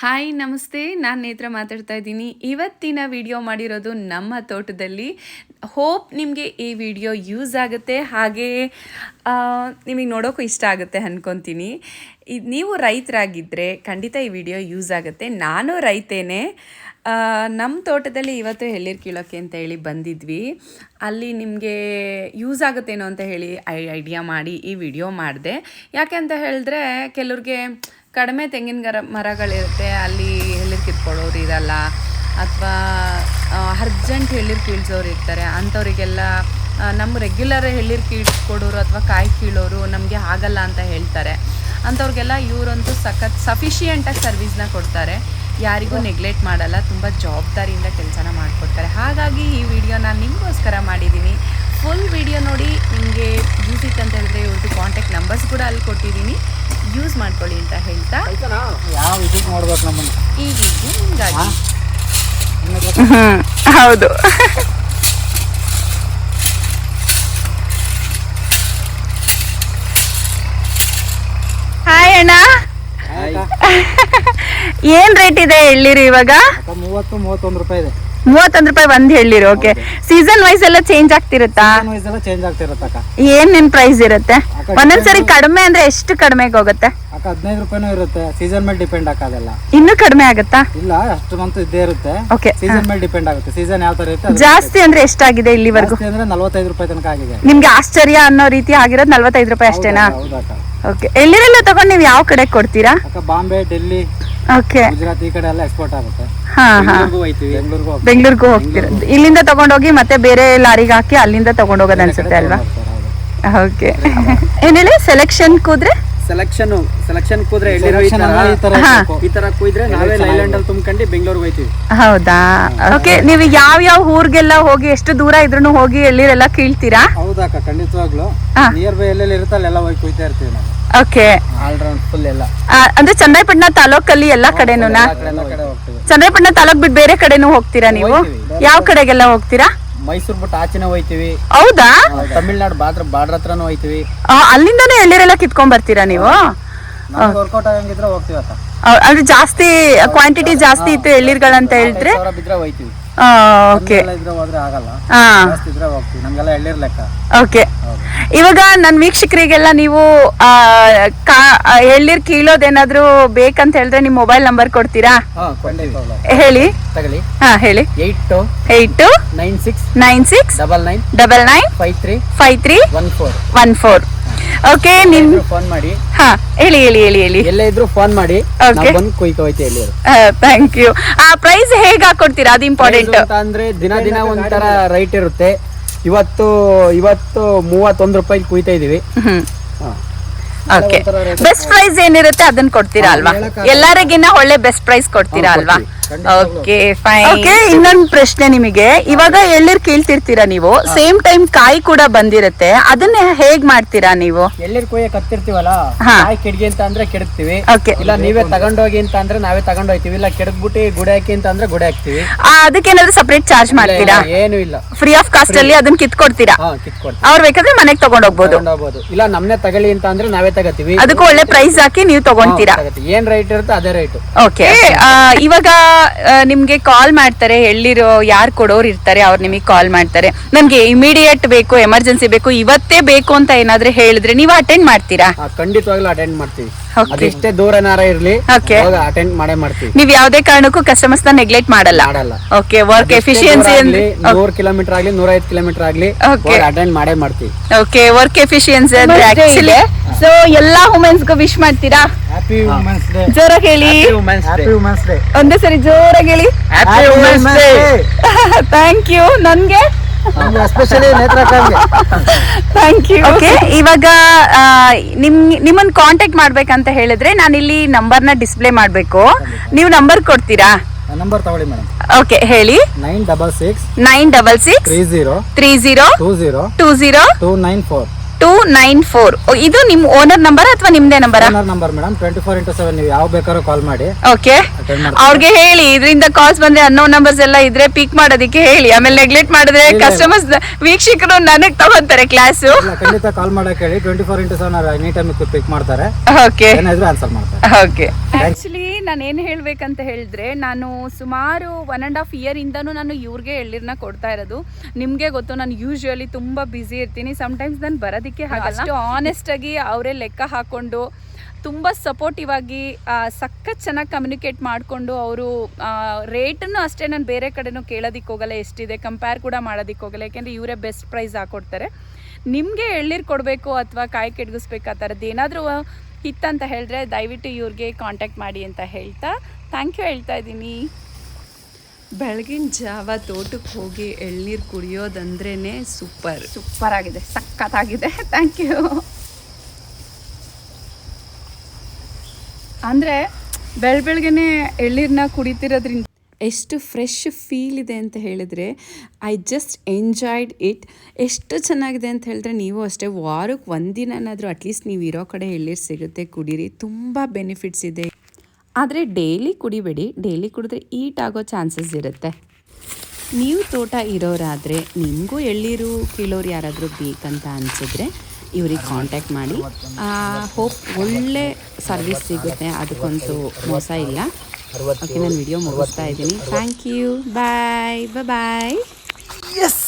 Hi ನಮಸ್ತೆ, ನಾನು ನೇತ್ರ ಮಾತಾಡ್ತಾ ಇದ್ದೀನಿ. ಇವತ್ತಿನ ವಿಡಿಯೋ ಮಾಡಿರೋದು ನಮ್ಮ ತೋಟದಲ್ಲಿ. ಹೋಪ್ ನಿಮಗೆ ಈ ವಿಡಿಯೋ ಯೂಸ್ ಆಗುತ್ತೆ, ಹಾಗೆಯೇ ನಿಮಗೆ ನೋಡೋಕ್ಕೂ ಇಷ್ಟ ಆಗುತ್ತೆ ಅಂದ್ಕೊತೀನಿ. ಇದು ನೀವು ರೈತರಾಗಿದ್ದರೆ ಖಂಡಿತ ಈ ವಿಡಿಯೋ ಯೂಸ್ ಆಗುತ್ತೆ. ನಾನು ರೈತೇನೆ. ನಮ್ಮ ತೋಟದಲ್ಲಿ ಇವತ್ತು ಎಳ್ನೀರು ಕೀಳೋಕ್ಕೆ ಅಂತ ಹೇಳಿ ಬಂದಿದ್ವಿ. ಅಲ್ಲಿ ನಿಮಗೆ ಯೂಸ್ ಆಗುತ್ತೇನೋ ಅಂತ ಹೇಳಿ ಐಡಿಯಾ ಮಾಡಿ ಈ ವಿಡಿಯೋ ಮಾಡಿದೆ. ಯಾಕೆ ಅಂತ ಹೇಳಿದ್ರೆ ಕೆಲವ್ರಿಗೆ ಕಡಿಮೆ ತೆಂಗಿನ ಮರಗಳಿರುತ್ತೆ, ಅಲ್ಲಿ ಎಳ್ನೀರು ಕಿತ್ಕೊಳ್ಳೋರು ಇರಲ್ಲ, ಅಥವಾ ಅರ್ಜೆಂಟ್ ಎಳ್ನೀರು ಕೀಳ್ಸೋರು ಇರ್ತಾರೆ. ಅಂಥವರಿಗೆಲ್ಲ ನಮ್ಮ ರೆಗ್ಯುಲರ್ ಎಳ್ನೀರು ಕೀಳ್ಸ್ಕೊಡೋರು ಅಥವಾ ಕಾಯಿ ಕೀಳೋರು ನಮಗೆ ಆಗಲ್ಲ ಅಂತ ಹೇಳ್ತಾರೆ. ಅಂಥವ್ರಿಗೆಲ್ಲ ಇವರಂತೂ ಸಫಿಷಿಯೆಂಟಾಗಿ ಸರ್ವಿಸ್ನ ಕೊಡ್ತಾರೆ, ಯಾರಿಗೂ ನೆಗ್ಲೆಕ್ಟ್ ಮಾಡಲ್ಲ, ತುಂಬ ಜವಾಬ್ದಾರಿಯಿಂದ ಕೆಲಸನ ಮಾಡಿಕೊಡ್ತಾರೆ. ಹಾಗಾಗಿ ಈ ವಿಡಿಯೋ ನಾನು ನಿಮಗೋಸ್ಕರ ಮಾಡಿದ್ದೀನಿ. ಫುಲ್ ವಿಡಿಯೋ ನೋಡಿ, ನಿಮಗೆ ಯೂಸ್ ಇತ್ತು ಅಂತ ಹೇಳಿದ್ರೆ ಇವ್ರದ್ದು ಕಾಂಟ್ಯಾಕ್ಟ್ ನಂಬರ್ಸ್ ಕೂಡ ಅಲ್ಲಿ ಕೊಟ್ಟಿದ್ದೀನಿ, ಯೂಸ್ ಮಾಡ್ಕೊಳ್ಳಿ ಅಂತ ಹೇಳ್ತಾ ಯಾವ ಇದಕ್ಕೆ ನೋಡ್ಬೇಕು ನಮ್ಮನ್ನು ಈ ವಿಡಿಯೋ ನಿಮಗಾಗಿ. ಹೌದು. ಹಾಯ್ ಅಣ್ಣ, ಏನ್ ರೇಟ್ ಇದೆ ಎಳ್ನೀರು ಇವಾಗ? 30-31 ರೂಪಾಯಿ ಇದೆ. 31 ರೂಪಾಯಿ ಒಂದ್ ಎಳ್ನೀರು. ಓಕೆ, ಸೀಸನ್ ವೈಸ್ ಎಲ್ಲ ಚೇಂಜ್ ಆಗ್ತಿರುತ್ತಾ? ಚೇಂಜ್ ಆಗ್ತಿರತ್ತಕ್ಕ. ಏನ್ ನಿನ್ ಪ್ರೈಸ್ ಇರುತ್ತೆ? ಒಂದೊಂದ್ಸರಿ ಕಡಿಮೆ ಅಂದ್ರೆ ಎಷ್ಟು ಕಡಿಮೆಗೆ ಹೋಗುತ್ತೆ ಅಕ್ಕ? 15 ರೂಪಾಯಿನೂ ಇರುತ್ತೆ, ಸೀಸನ್ ಮೇಲೆ ಡಿಪೆಂಡ್ ಆಗೋದಲ್ಲ. ಇನ್ನು ಕಡಿಮೆ ಆಗುತ್ತಾ? ಇಲ್ಲ, ಅಷ್ಟು ಮಂತ್ ಇದ್ದೇ ಇರುತ್ತೆ. ಓಕೆ, ಸೀಸನ್ ಮೇಲೆ ಡಿಪೆಂಡ್ ಆಗುತ್ತೆ. ಸೀಸನ್ ಯಾವ ತರ ಇರುತ್ತೆ. ಜಾಸ್ತಿ ಅಂದ್ರೆ ಎಷ್ಟಾಗಿದೆ ಇಲ್ಲಿವರೆಗೂ? ಅಂದ್ರೆ 45 ರೂಪಾಯಿ ತನಕ ಆಗಿದೆ. ನಿಮ್ಗೆ ಆಶ್ಚರ್ಯ ಅನ್ನೋ ರೀತಿ ಆಗಿರೋದು 45 ರೂಪಾಯಿ ಅಷ್ಟೇನಾ? ಹೌದಕ್ಕ. ಓಕೆ, ಎಳ್ನೀರೆಲ್ಲ ತಗೊಂಡ್ ನೀವು ಯಾವ ಕಡೆ ಕೊಡ್ತೀರಾ? ಅಕ್ಕ, ಬಾಂಬೆ, ಡೆಲ್ಲಿ, ಓಕೆ, ಗುಜರಾತ್ ಈ ಕಡೆ ಎಲ್ಲ ಎಕ್ಸ್ಪೋರ್ಟ್ ಆಗುತ್ತೆ. ಬೆಂಗಳೂರಿಗೂ ಹೋಗ್ತೀರಾ? ಇಲ್ಲಿಂದ ತಗೊಂಡೋಗಿ ಮತ್ತೆ ಬೇರೆ ಲಾರಿಗೆ ಹಾಕಿ ಅಲ್ಲಿಂದ ತಗೊಂಡೋಗೋದು ಅನ್ಸುತ್ತೆ ಅಲ್ವಾ? ಓಕೆ. ಏನ್ ಹೇಳಿ, ಸೆಲೆಕ್ಷನ್ ಕೂದ್ರೆ ಕೂದ್ರೆ ಈ ತರ ಕುಯ್ದ್ರೆ ನಾವೇ ಲೈಲ್ಯಾಂಡ್ ಅಲ್ಲಿ ತುಂಬ್ಕೊಂಡು ಬೆಂಗಳೂರಿಗೆ ಹೋಯ್ತೀವಿ. ಹೌದಾ? ಓಕೆ, ನೀವು ಯಾವ ಊರಿಗೆಲ್ಲ ಹೋಗಿ, ಎಷ್ಟು ದೂರ ಇದ್ರೂ ಹೋಗಿ ಎಳ್ನೀರೆಲ್ಲ ಕೀಳ್ತೀರಾ? ಹೌದಕ್ಕ, ಖಂಡಿತವಾಗ್ಲು ನಿಯರ್ ಬೈ ಎಲ್ಲೆಲ್ಲಿ ಇರುತ್ತಲ್ಲ ಎಲ್ಲ ಹೋಗಿ ಕುಯ್ತಾ ಇರ್ತೀವಿ ನಾವು. ಓಕೆ, ಆಲ್ ರೌಂಡ್ ಫುಲ್ ಎಲ್ಲ. ಅಂದ್ರೆ ಚನ್ನರಾಯಪಟ್ಟಣ ತಾಲೂಕಲ್ಲಿ ಎಲ್ಲಾ ಕಡೆನೂ? ಚನ್ನರಾಯಪಟ್ಟಣ ತಾಲೂಕ್ ಬಿಟ್ಟು ಬೇರೆ ಕಡೆನೂ ಹೋಗ್ತೀರಾ ನೀವು? ಯಾವ ಕಡೆಗೆಲ್ಲ ಹೋಗ್ತೀರಾ? ಮೈಸೂರು ಬಿಟ್ಟು ಆಚೆನೆ ಹೋಯ್ತಿವಿ. ಹೌದಾ? ತಮಿಳ್ನಾಡು ಬಾರ್ಡರ್ ಹತ್ರನೂ ಹೋಯ್ತಿವಿ. ಅಲ್ಲಿಂದಾನೇ ಎಳ್ನೀರೆಲ್ಲ ಕಿತ್ಕೊಂಡ್ ಬರ್ತೀರಾ ನೀವು? ವರ್ಕೌಟ್ ಆಗಂಗಿದ್ರೆ ಹೋಗ್ತೀವಿ ಅಕ್ಕ. ಅಂದ್ರೆ ಜಾಸ್ತಿ ಕ್ವಾಂಟಿಟಿ ಜಾಸ್ತಿ ಇತ್ತು ಎಳ್ನೀರ್ಗಳಂತ ಹೇಳಿದ್ರೆ ಬಿದ್ರೆ ಹೋಯ್ತಿವಿ. ಓಕೆ, ಹೋದ್ರೆ ಆಗಲ್ಲ, ಜಾಸ್ತಿ ಇದ್ರೆ ಹೋಗ್ತೀವಿ. ನಮ್ಗೆಲ್ಲ ಎಳ್ನೀರ್ ಲೆಕ್ಕ. ಓಕೆ. ಇವಾಗ ನನ್ನ ವೀಕ್ಷಕರಿಗೆಲ್ಲ ನೀವು ಎಳ್ನೀರ್ ಕೀಳೋದೇನಾದ್ರು ಬೇಕಂತ ಹೇಳಿದ್ರೆ ನಿಮ್ ಮೊಬೈಲ್ ನಂಬರ್ ಕೊಡ್ತೀರಾ? ಹೇಳಿ. ತಗಲಿ. ಹಾ, ಹೇಳಿ. 82969999535314. ಓಕೆ, ನಿಮ್ ಫೋನ್ ಮಾಡಿ. ಹಾ, ಹೇಳಿ ಹೇಳಿ ಹೇಳಿ ಹೇಳಿ. ಎಲ್ಲೇ ಇದ್ರು ಫೋನ್ ಮಾಡಿ, Okay. ಬಂದು ಕುಯ್ಕೊ ಹೋಯ್ತಿ ಎಲ್ಲಿ. Thank you. ಆ ಪ್ರೈಸ್ ಹೇಗೆ ಹಾಕೊಡ್ತೀರಾ? ಅದು ಇಂಪಾರ್ಟೆಂಟ್. ಅಂದ್ರೆ ದಿನ ಒಂಥರ ರೈಟ್ ಇರುತ್ತೆ. ಇವತ್ತು 31 ರೂಪಾಯಿ ಕುಯ್ತಾ ಇದೀವಿ. ಓಕೆ, ಬೆಸ್ಟ್ ಪ್ರೈಸ್ ಏನಿರುತ್ತೆ ಅದನ್ನ ಕೊಡ್ತೀರಾ ಅಲ್ವಾ? ಎಲ್ಲರಿಗಿನ್ನ ಒಳ್ಳೆ ಬೆಸ್ಟ್ ಪ್ರೈಸ್ ಕೊಡ್ತೀರಾ ಅಲ್ವಾ? Okay, fine. ಓಕೆ, ಇನ್ನೊಂದು ಪ್ರಶ್ನೆ ನಿಮಗೆ. ಇವಾಗ ಎಳ್ನೀರು ಕೀಳ್ತಿರ್ತೀರಾ ನೀವು, ಸೇಮ್ ಟೈಮ್ ಕಾಯಿ ಕೂಡ ಬಂದಿರುತ್ತೆ, ಅದನ್ನ ಹೇಗ್ ಮಾಡ್ತೀರಾ ನೀವು? ಎಳ್ನೀರು ಕೊಯ್ಯಕ್ ಹತ್ತಿರ್ತೀವಲ್ಲ, ಕಾಯಿ ಕೆಡ್ಗಿ ಅಂತ ಅಂದ್ರೆ ಕೆಡಕ್ತಿವಿ. ಓಕೆ, ಇಲ್ಲ ನೀವೇ ತಗೊಂಡೋಗಿ ಅಂತ ಅಂದ್ರೆ ನಾವೇ ತಗೊಂಡೋಗ್ತೀವಿ. ಇಲ್ಲ ಕೆಡಕ್ಬಿಟ್ಟು ಗುಡಿ ಹಾಕಿ ಅಂತ ಅಂದ್ರೆ ಗುಡಿ ಹಾಕ್ತಿವಿ. ಅದಕ್ಕೇನಾದ್ರು ಸಪರೇಟ್ ಚಾರ್ಜ್ ಮಾಡ್ತೀರಾ? ಏನು ಇಲ್ಲ, ಫ್ರೀ ಆಫ್ ಕಾಸ್ಟ್ ಅಲ್ಲಿ ಅದನ್ನ ಕಿತ್ಕೊಡ್ತೀರಾ? ಕಿತ್ಕೊಡ್ತೀವಿ. ಅವ್ರು ಬೇಕಾದ್ರೆ ಮನೆಗೆ ತಗೊಂಡೋಗ್ಬೋದು. ಇಲ್ಲ ನಮ್ನೆ ತಗೊಳ್ಳಿ ಅಂತ ಅಂದ್ರೆ ನಾವೇ ತಗತೀವಿ. ಅದಕ್ಕೂ ಒಳ್ಳೆ ಪ್ರೈಸ್ ಹಾಕಿ ನೀವು ತಗೊಂತೀರಾ? ಏನ್ ರೈಟ್ ಇರುತ್ತೆ ಅದೇ ರೈಟ್. ಓಕೆ, ಇವಾಗ ನಿಮ್ಗೆ ಕಾಲ್ ಮಾಡ್ತಾರೆ, ಎಳ್ನೀರು ಯಾರು ಕೊಡೋರು ಇರ್ತಾರೆ, ಅವ್ರು ನಿಮಗೆ ಕಾಲ್ ಮಾಡ್ತಾರೆ, ನನ್ಗೆ ಇಮಿಡಿಯೇಟ್ ಬೇಕು, ಎಮರ್ಜೆನ್ಸಿ ಬೇಕು, ಇವತ್ತೇ ಬೇಕು ಅಂತ ಏನಾದ್ರೆ ಹೇಳಿದ್ರೆ ನೀವು ಅಟೆಂಡ್ ಮಾಡ್ತೀರಾ? ಖಂಡಿತವಾಗ್ಲೂ ಅಟೆಂಡ್ ಮಾಡ್ತೀವಿ. ಅದೆಷ್ಟೇ ದೂರನಾರ ಇರ್ಲಿ, ಅಟೆಂಡ್ ಮಾಡೇ ಮಾಡ್ತೀವಿ. ನೀವ್ ಯಾವ್ದೇ ಕಾರಣಕ್ಕೂ ಕಸ್ಟಮರ್ಸ್ ನ ನೆಗ್ಲೆಕ್ಟ್ ಮಾಡಲ್ಲ. ಓಕೆ, ವರ್ಕ್ ಎಫಿಷಿಯನ್ಸಿ 100 ಕಿಲೋಮೀಟರ್ ಆಗ್ಲಿ 105 ಕಿಲೋಮೀಟರ್ ಆಗ್ಲಿ ಅಟೆಂಡ್ ಮಾಡೇ ಮಾಡ್ತೀವಿ. ಓಕೆ, ವರ್ಕ್ ಎಫಿಷಿಯನ್ಸಿ ಅಂದ್ರೆ ಆಕ್ಚುಲಿ ಸೊ ಎಲ್ಲಾ ವುಮೆನ್ಸ್ ಗೂ ವಿಶ್ ಮಾಡ್ತೀರಾ? Happy women's day. ಜೋರಾಗಿ ಹೇಳಿ. Happy women's day. ಒಂದೇ ಸರಿ ಜೋರಾಗಿ ಹೇಳಿ. Happy women's day. Thank you. ನನ್ಗೆ ಎಸ್ಪೆಷಲಿ ನೇತ್ರಕ್ಕೆ ಥ್ಯಾಂಕ್ ಯು. ಓಕೆ, ಇವಾಗ ನಿಮ್ಮನ್ನ ಕಾಂಟ್ಯಾಕ್ಟ್ ಮಾಡ್ಬೇಕಂತ ಹೇಳಿದ್ರೆ ನಾನು ಇಲ್ಲಿ ನಂಬರ್ನ ಡಿಸ್ಪ್ಲೇ ಮಾಡ್ಬೇಕು, ನೀವು ನಂಬರ್ ಕೊಡ್ತೀರಾ? ನಂಬರ್ ತಗೊಳ್ಳಿ ಮೇಡಮ್. ಓಕೆ, ಹೇಳಿ. 966 30 20 294. ಇದು ನಿಮ್ ಓನರ್ ನಂಬರ್ ಅಥವಾ ನಿಮ್ದೇ ನಂಬರ್? Number madam. 24x7 ನೀವು ಯಾವ ಬೇಕಾದ್ರೂ ಕಾಲ್ ಮಾಡಿ. ಓಕೆ, ಅವ್ರಿಗೆ ಹೇಳಿ ಇದರಿಂದ ಕಾಲ್ಸ್ ಬಂದ್ರೆ ಅನ್ನೋನ್ ನಂಬರ್ಸ್ ಎಲ್ಲ ಇದ್ರೆ ಪಿಕ್ ಮಾಡೋದಕ್ಕೆ ಹೇಳಿ. ಆಮೇಲೆ ನೆಗ್ಲೆಕ್ಟ್ ಮಾಡಿದ್ರೆ ಕಸ್ಟಮರ್ಸ್ ವೀಕ್ಷಕರು ನನಗ್ ತಗೊಂತಾರೆ ಕ್ಲಾಸು. ಖಂಡಿತ ಕಾಲ್ ಮಾಡಕ್ಕೆ ಹೇಳಿ. 24x7 ಎನಿ ಟೈಮ್ ಪಿಕ್ ಮಾಡ್ತಾರೆ. ಓಕೆ ಏನಾದ್ರೂ ಆನ್ಸರ್ ಮಾಡ್ತಾರೆ. ಓಕೆ. ಆಕ್ಚುಲಿ ನಾನು ಏನು ಹೇಳ್ಬೇಕಂತ ಹೇಳಿದ್ರೆ, ನಾನು ಸುಮಾರು 1.5 ಇಯರ್ ಇಂದನೂ ನಾನು ಇವ್ರಿಗೆ ಎಳ್ನೀರನ್ನ ಕೊಡ್ತಾ ಇರೋದು. ನಿಮಗೆ ಗೊತ್ತು, ನಾನು ಯೂಶುವಲಿ ತುಂಬ ಬ್ಯುಸಿ ಇರ್ತೀನಿ. ಸಮಟೈಮ್ಸ್ ನಾನು ಬರೋದಕ್ಕೆ ಆಗಲ್ಲ. ಅಷ್ಟು ಆನೆಸ್ಟ್ ಆಗಿ ಅವರೇ ಲೆಕ್ಕ ಹಾಕೊಂಡು ತುಂಬ ಸಪೋರ್ಟಿವ್ ಆಗಿ ಸಖತ್ ಚೆನ್ನಾಗಿ ಕಮ್ಯುನಿಕೇಟ್ ಮಾಡಿಕೊಂಡು ಅವರು ರೇಟನ್ನು ಅಷ್ಟೇ ನಾನು ಬೇರೆ ಕಡೆನೂ ಕೇಳೋದಕ್ಕೆ ಹೋಗಲ್ಲ, ಎಷ್ಟಿದೆ ಕಂಪೇರ್ ಕೂಡ ಮಾಡೋದಕ್ಕೆ ಹೋಗಲ್ಲ. ಯಾಕೆಂದರೆ ಇವರೇ ಬೆಸ್ಟ್ ಪ್ರೈಸ್ ಹಾಕ್ಕೊಡ್ತಾರೆ. ನಿಮಗೆ ಎಳ್ನೀರು ಕೊಡಬೇಕು ಅಥವಾ ಕಾಯಿ ಕೆಡಗಿಸ್ಬೇಕು ಆ ಥರದ್ದು ಏನಾದರೂ ಇತ್ತಂತ ಹೇಳಿದ್ರೆ ದಯವಿಟ್ಟು ಇವ್ರಿಗೆ ಕಾಂಟ್ಯಾಕ್ಟ್ ಮಾಡಿ ಅಂತ ಹೇಳ್ತಾ ಥ್ಯಾಂಕ್ ಯು ಹೇಳ್ತಾ ಇದ್ದೀನಿ. ಬೆಳಗಿನ ಜಾವ ತೋಟಕ್ಕೆ ಹೋಗಿ ಎಳ್ನೀರು ಕುಡಿಯೋದಂದ್ರೇ ಸೂಪರ್ ಆಗಿದೆ, ಸಖತ್ತಾಗಿದೆ. Thank you. ಅಂದರೆ ಬೆಳಗ್ಗೆನೆ ಎಳ್ನೀರನ್ನ ಕುಡಿತಿರೋದ್ರಿಂದ ಎಷ್ಟು ಫ್ರೆಶ್ ಫೀಲ್ ಇದೆ ಅಂತ ಹೇಳಿದ್ರೆ ಐ ಜಸ್ಟ್ ಎಂಜಾಯ್ಡ್ ಇಟ್. ಎಷ್ಟು ಚೆನ್ನಾಗಿದೆ ಅಂತ ಹೇಳಿದ್ರೆ ನೀವು ಅಷ್ಟೇ ವಾರಕ್ಕೆ ಒಂದಿನಾದರೂ ಅಟ್ಲೀಸ್ಟ್ ನೀವು ಇರೋ ಕಡೆ ಎಳ್ನೀರು ಸಿಗುತ್ತೆ, ಕುಡೀರಿ. ತುಂಬ ಬೆನಿಫಿಟ್ಸ್ ಇದೆ. ಆದರೆ ಡೈಲಿ ಕುಡಿಬೇಡಿ, ಡೈಲಿ ಕುಡಿದ್ರೆ ಈಟ್ ಆಗೋ ಚಾನ್ಸಸ್ ಇರುತ್ತೆ. ನೀವು ತೋಟ ಇರೋರಾದರೆ ನಿಮಗೂ ಎಳ್ನೀರು ಕೀಳೋರು ಯಾರಾದರೂ ಬೇಕಂತ ಅನಿಸಿದ್ರೆ ಇವ್ರಿಗೆ ಕಾಂಟ್ಯಾಕ್ಟ್ ಮಾಡಿ. ಹೋಪ್ ಒಳ್ಳೆ ಸರ್ವಿಸ್ ಸಿಗುತ್ತೆ, ಅದಕ್ಕಂತೂ ಮೋಸ ಇಲ್ಲ. ಓಕೆ, ನಾನು ವಿಡಿಯೋ ಮುಗಿಸ್ತಾ ಇದ್ದೀನಿ. Thank you, bye bye. S.